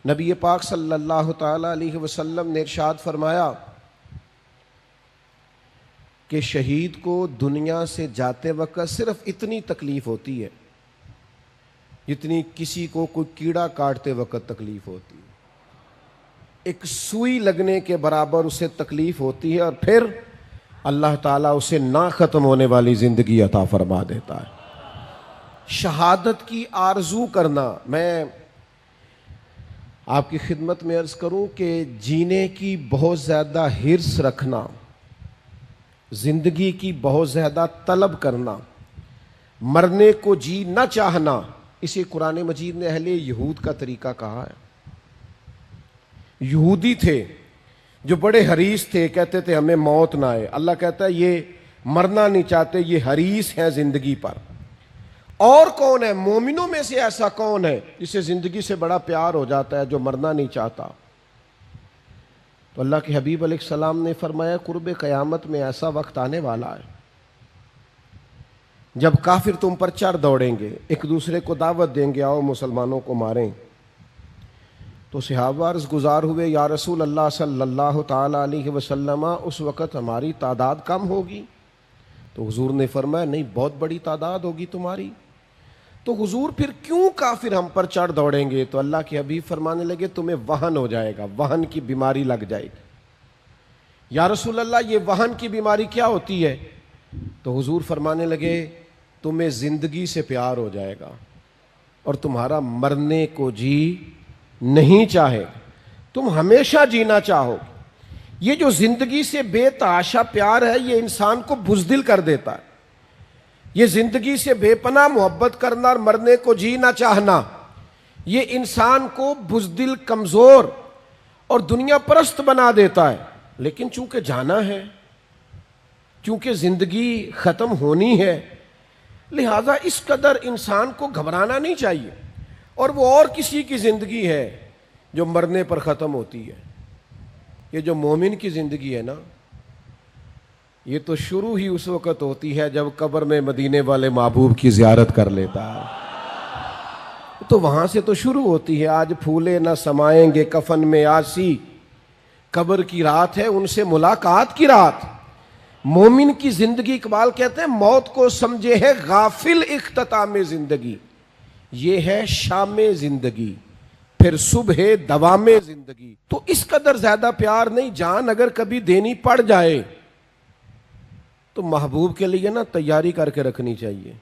نبی پاک صلی اللہ تعالی علیہ وسلم نے ارشاد فرمایا کہ شہید کو دنیا سے جاتے وقت صرف اتنی تکلیف ہوتی ہے جتنی کسی کو کوئی کیڑا کاٹتے وقت تکلیف ہوتی ہے. ایک سوئی لگنے کے برابر اسے تکلیف ہوتی ہے، اور پھر اللہ تعالیٰ اسے نہ ختم ہونے والی زندگی عطا فرما دیتا ہے. شہادت کی آرزو کرنا، میں آپ کی خدمت میں عرض کروں کہ جینے کی بہت زیادہ حرص رکھنا، زندگی کی بہت زیادہ طلب کرنا، مرنے کو جی نہ چاہنا، اسے قرآن مجید نے اہل یہود کا طریقہ کہا ہے. یہودی تھے جو بڑے حریص تھے، کہتے تھے ہمیں موت نہ آئے. اللہ کہتا ہے یہ مرنا نہیں چاہتے، یہ حریص ہیں زندگی پر. اور کون ہے مومنوں میں سے ایسا کون ہے جسے زندگی سے بڑا پیار ہو جاتا ہے جو مرنا نہیں چاہتا؟ تو اللہ کے حبیب علیہ السلام نے فرمایا قرب قیامت میں ایسا وقت آنے والا ہے جب کافر تم پر چڑھ دوڑیں گے، ایک دوسرے کو دعوت دیں گے آؤ مسلمانوں کو ماریں. تو صحابہ عرض گزار ہوئے یا رسول اللہ صلی اللہ تعالی علیہ وسلم اس وقت ہماری تعداد کم ہوگی؟ تو حضور نے فرمایا نہیں، بہت بڑی تعداد ہوگی تمہاری. تو حضور پھر کیوں کافر ہم پر چڑھ دوڑیں گے؟ تو اللہ کے حبیب فرمانے لگے تمہیں وہن ہو جائے گا، وہن کی بیماری لگ جائے گی. یا رسول اللہ یہ وہن کی بیماری کیا ہوتی ہے؟ تو حضور فرمانے لگے تمہیں زندگی سے پیار ہو جائے گا اور تمہارا مرنے کو جی نہیں چاہے، تم ہمیشہ جینا چاہو. یہ جو زندگی سے بے تحاشا پیار ہے یہ انسان کو بزدل کر دیتا ہے. یہ زندگی سے بے پناہ محبت کرنا اور مرنے کو جی نہ چاہنا یہ انسان کو بزدل، کمزور اور دنیا پرست بنا دیتا ہے. لیکن چونکہ جانا ہے، چونکہ زندگی ختم ہونی ہے، لہذا اس قدر انسان کو گھبرانا نہیں چاہیے. اور وہ اور کسی کی زندگی ہے جو مرنے پر ختم ہوتی ہے. یہ جو مومن کی زندگی ہے نا، یہ تو شروع ہی اس وقت ہوتی ہے جب قبر میں مدینے والے محبوب کی زیارت کر لیتا ہے. تو وہاں سے تو شروع ہوتی ہے. آج پھولے نہ سمائیں گے کفن میں آسی، قبر کی رات ہے ان سے ملاقات کی رات. مومن کی زندگی اقبال کہتے ہیں موت کو سمجھے ہے غافل اختتام زندگی، یہ ہے شام زندگی پھر صبح دوام زندگی. تو اس قدر زیادہ پیار نہیں. جان اگر کبھی دینی پڑ جائے تو محبوب کے لیے نا تیاری کر کے رکھنی چاہیے.